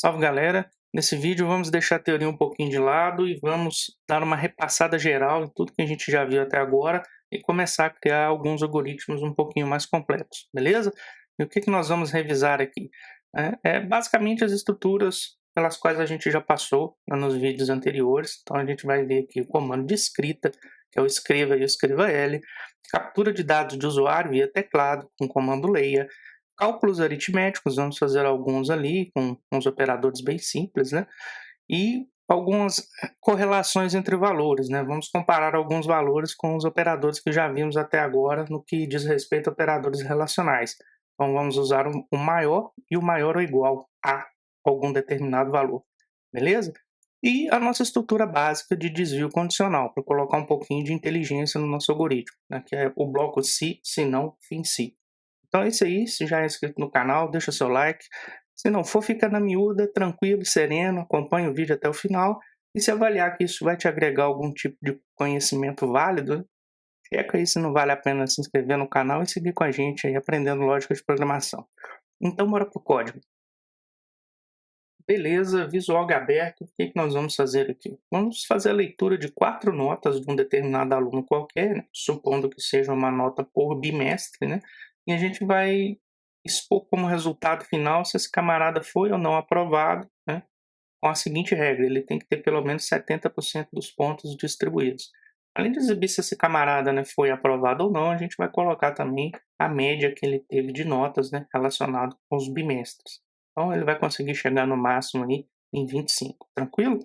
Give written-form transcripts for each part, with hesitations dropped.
Salve galera! Nesse vídeo vamos deixar a teoria um pouquinho de lado e vamos dar uma repassada geral em tudo que a gente já viu até agora e começar a criar alguns algoritmos um pouquinho mais completos, beleza? E o que nós vamos revisar aqui? É basicamente as estruturas pelas quais a gente já passou nos vídeos anteriores. Então a gente vai ver aqui o comando de escrita, que é o escreva e o escreva L, captura de dados de usuário via teclado com o comando leia, cálculos aritméticos, vamos fazer alguns ali com uns operadores bem simples, né? E algumas correlações entre valores, né? Vamos comparar alguns valores com os operadores que já vimos até agora no que diz respeito a operadores relacionais. Então vamos usar o maior e o maior ou igual a algum determinado valor, beleza? E a nossa estrutura básica de desvio condicional, para colocar um pouquinho de inteligência no nosso algoritmo, né? Que é o bloco se não, fim se. Então é isso aí, se já é inscrito no canal, deixa seu like. Se não for, fica na miúda, tranquilo e sereno, acompanhe o vídeo até o final. E se avaliar que isso vai te agregar algum tipo de conhecimento válido, checa aí se não vale a pena se inscrever no canal e seguir com a gente aí aprendendo lógica de programação. Então bora pro código. Beleza, Visual aberto, o que nós vamos fazer aqui? Vamos fazer a leitura de 4 notas de um determinado aluno qualquer, né? Supondo que seja uma nota por bimestre, né? E a gente vai expor como resultado final se esse camarada foi ou não aprovado, né? Com a seguinte regra, ele tem que ter pelo menos 70% dos pontos distribuídos. Além de exibir se esse camarada, né, foi aprovado ou não, a gente vai colocar também a média que ele teve de notas, né, relacionado com os bimestres. Então ele vai conseguir chegar no máximo aí em 25, tranquilo?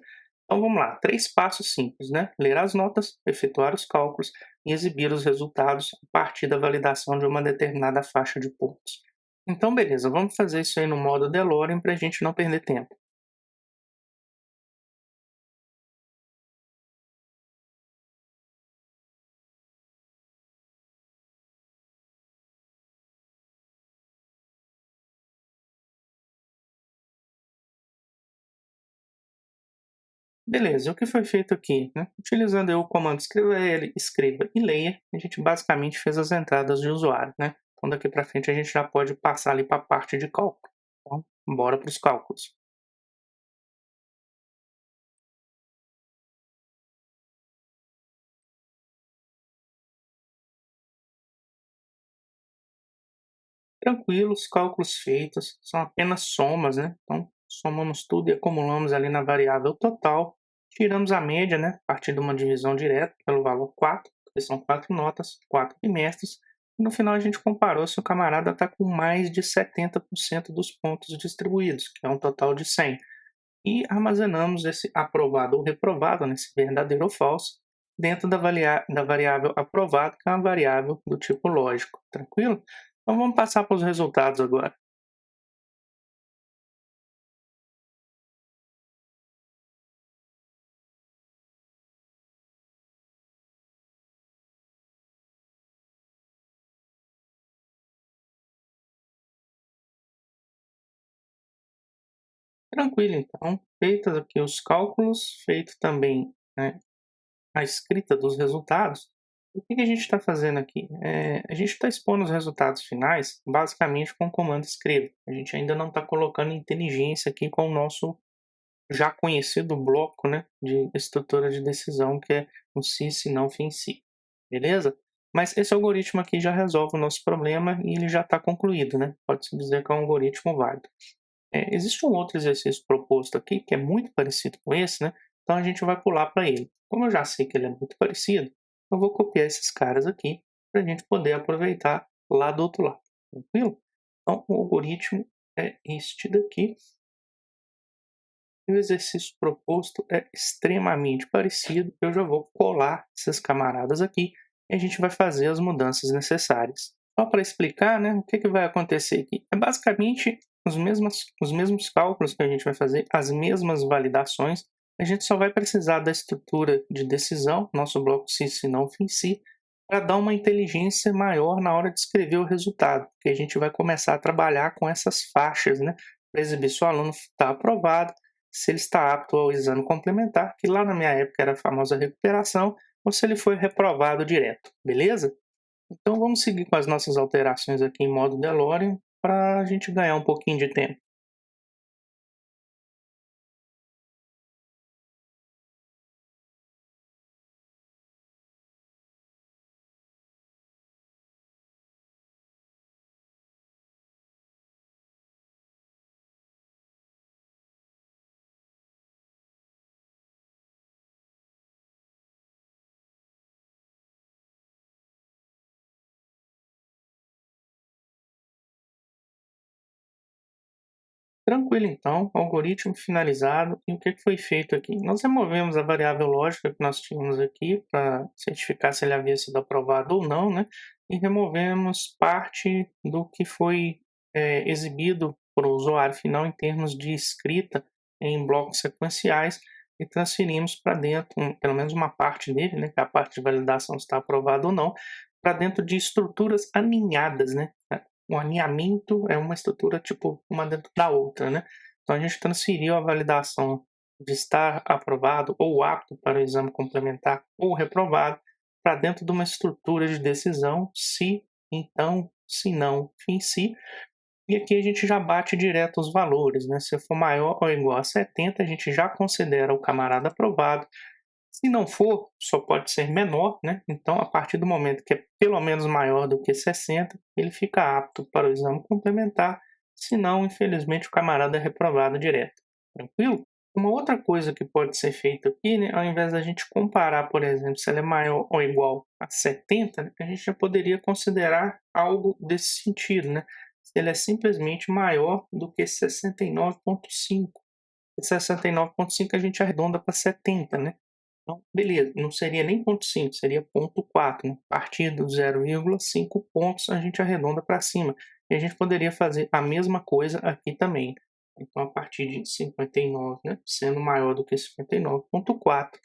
Então vamos lá, 3 passos simples, né? Ler as notas, efetuar os cálculos e exibir os resultados a partir da validação de uma determinada faixa de pontos. Então beleza, vamos fazer isso aí no modo DeLorean para a gente não perder tempo. Beleza, o que foi feito aqui, né? Utilizando o comando escreva e leia, a gente basicamente fez as entradas de usuário, né? Então daqui para frente a gente já pode passar ali para a parte de cálculo. Então, bora para os cálculos. Tranquilos, cálculos feitos, são apenas somas, né? Então somamos tudo e acumulamos ali na variável total, tiramos a média, né? A partir de uma divisão direta pelo valor 4, porque são 4 notas, 4 bimestres. No final a gente comparou se o camarada está com mais de 70% dos pontos distribuídos, que é um total de 100. E armazenamos esse aprovado ou reprovado, né, esse verdadeiro ou falso, dentro da variável aprovado, que é uma variável do tipo lógico. Tranquilo? Então vamos passar para os resultados agora. Tranquilo, então. Feitos aqui os cálculos, feito também, né, a escrita dos resultados, o que a gente está fazendo aqui? A gente está expondo os resultados finais basicamente com o comando escreva. A gente ainda não está colocando inteligência aqui com o nosso já conhecido bloco, né, de estrutura de decisão, que é o se não, fim, se. Beleza? Mas esse algoritmo aqui já resolve o nosso problema e ele já está concluído, né? Pode-se dizer que é um algoritmo válido. Existe um outro exercício proposto aqui que é muito parecido com esse, né? Então a gente vai pular para ele. Como eu já sei que ele é muito parecido, eu vou copiar esses caras aqui para a gente poder aproveitar lá do outro lado. Tranquilo? Então o algoritmo é este daqui. E o exercício proposto é extremamente parecido. Eu já vou colar esses camaradas aqui e a gente vai fazer as mudanças necessárias. Só para explicar, né, o que vai acontecer aqui. É basicamente os mesmos cálculos que a gente vai fazer, as mesmas validações. A gente só vai precisar da estrutura de decisão, nosso bloco se não, fim, se, para dar uma inteligência maior na hora de escrever o resultado. Que a gente vai começar a trabalhar com essas faixas, né, para exibir se o aluno está aprovado, se ele está apto ao exame complementar, que lá na minha época era a famosa recuperação, ou se ele foi reprovado direto, beleza? Então vamos seguir com as nossas alterações aqui em modo DeLorean para a gente ganhar um pouquinho de tempo. Tranquilo então, algoritmo finalizado. E o que foi feito aqui? Nós removemos a variável lógica que nós tínhamos aqui para certificar se ele havia sido aprovado ou não, né? E removemos parte do que foi exibido para o usuário final em termos de escrita em blocos sequenciais e transferimos para dentro, pelo menos uma parte dele, né, que é a parte de validação se está aprovado ou não, para dentro de estruturas aninhadas, né? O aninhamento é uma estrutura tipo uma dentro da outra, né? Então a gente transferiu a validação de estar aprovado ou apto para o exame complementar ou reprovado para dentro de uma estrutura de decisão, se, então, se não, fim se. E aqui a gente já bate direto os valores, né? Se for maior ou igual a 70, a gente já considera o camarada aprovado. Se não for, só pode ser menor, né? Então, a partir do momento que é pelo menos maior do que 60, ele fica apto para o exame complementar. Se não, infelizmente, o camarada é reprovado direto. Tranquilo? Uma outra coisa que pode ser feita aqui, né, ao invés da gente comparar, por exemplo, se ela é maior ou igual a 70, né, a gente já poderia considerar algo desse sentido, né? Se ele é simplesmente maior do que 69,5. E 69,5 a gente arredonda para 70, né? Então, beleza, não seria nem ponto 5, seria ponto 4, né? A partir do 0,5 pontos a gente arredonda para cima. E a gente poderia fazer a mesma coisa aqui também. Então, a partir de 59, né, sendo maior do que 59,4,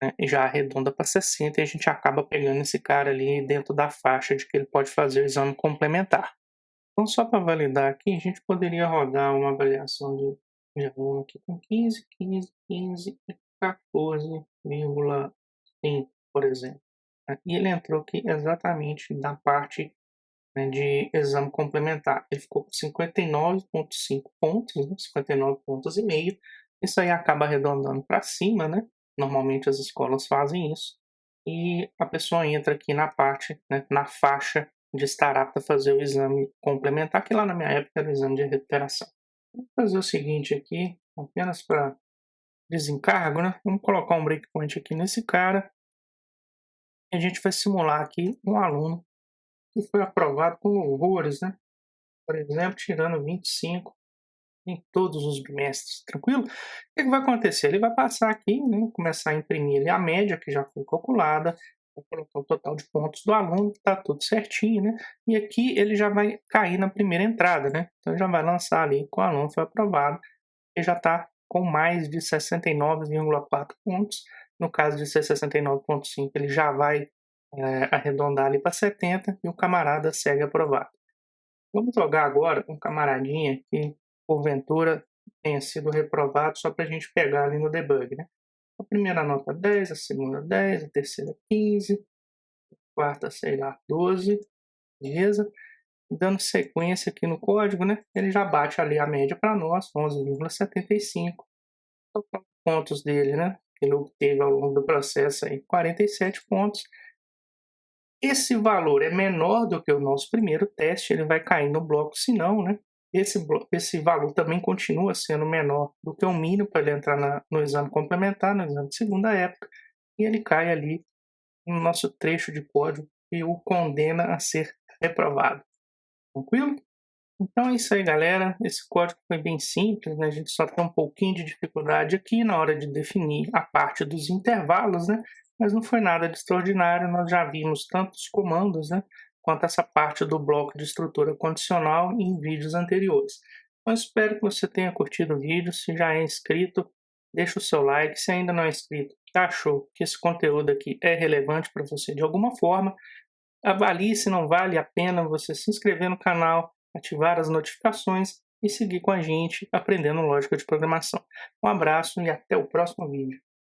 né, já arredonda para 60 e a gente acaba pegando esse cara ali dentro da faixa de que ele pode fazer o exame complementar. Então, só para validar aqui, a gente poderia rodar uma avaliação de aluno aqui com 15, 15, 15 e 14,5, por exemplo, né? E ele entrou aqui exatamente na parte, né, de exame complementar. Ele ficou com 59,5 pontos, né, 59 pontos e meio. Isso aí acaba arredondando para cima, né? Normalmente as escolas fazem isso. E a pessoa entra aqui na parte, né, na faixa de estar apta a fazer o exame complementar, que lá na minha época era o exame de recuperação. Vamos fazer o seguinte aqui, apenas para desencargo, né? Vamos colocar um breakpoint aqui nesse cara. E a gente vai simular aqui um aluno que foi aprovado com louvores, né? Por exemplo, tirando 25 em todos os bimestres, tranquilo? O que vai acontecer? Ele vai passar aqui, né? Começar a imprimir ali a média que já foi calculada, vai colocar o total de pontos do aluno, que está tudo certinho, né? E aqui ele já vai cair na primeira entrada, né? Então já vai lançar ali que o aluno foi aprovado e já está com mais de 69,4 pontos. No caso de ser 69,5, ele já vai arredondar ali para 70 e o camarada segue aprovado. Vamos jogar agora um camaradinha que, porventura, tenha sido reprovado só para a gente pegar ali no debug, né? A primeira nota 10, a segunda 10, a terceira 15, a quarta, sei lá, 12, beleza? Dando sequência aqui no código, né? Ele já bate ali a média para nós, 11,75. Total de pontos dele, né? Ele obteve ao longo do processo aí 47 pontos. Esse valor é menor do que o nosso primeiro teste, ele vai cair no bloco se não, né? Esse valor também continua sendo menor do que o mínimo para ele entrar no exame complementar, no exame de segunda época, e ele cai ali no nosso trecho de código e o condena a ser reprovado. Tranquilo? Então é isso aí, galera. Esse código foi bem simples, né? A gente só tem um pouquinho de dificuldade aqui na hora de definir a parte dos intervalos, né? Mas não foi nada de extraordinário. Nós já vimos tanto os comandos, né, quanto essa parte do bloco de estrutura condicional em vídeos anteriores. Então espero que você tenha curtido o vídeo. Se já é inscrito, deixa o seu like. Se ainda não é inscrito, achou que esse conteúdo aqui é relevante para você de alguma forma, avalie se não vale a pena você se inscrever no canal, ativar as notificações e seguir com a gente aprendendo lógica de programação. Um abraço e até o próximo vídeo.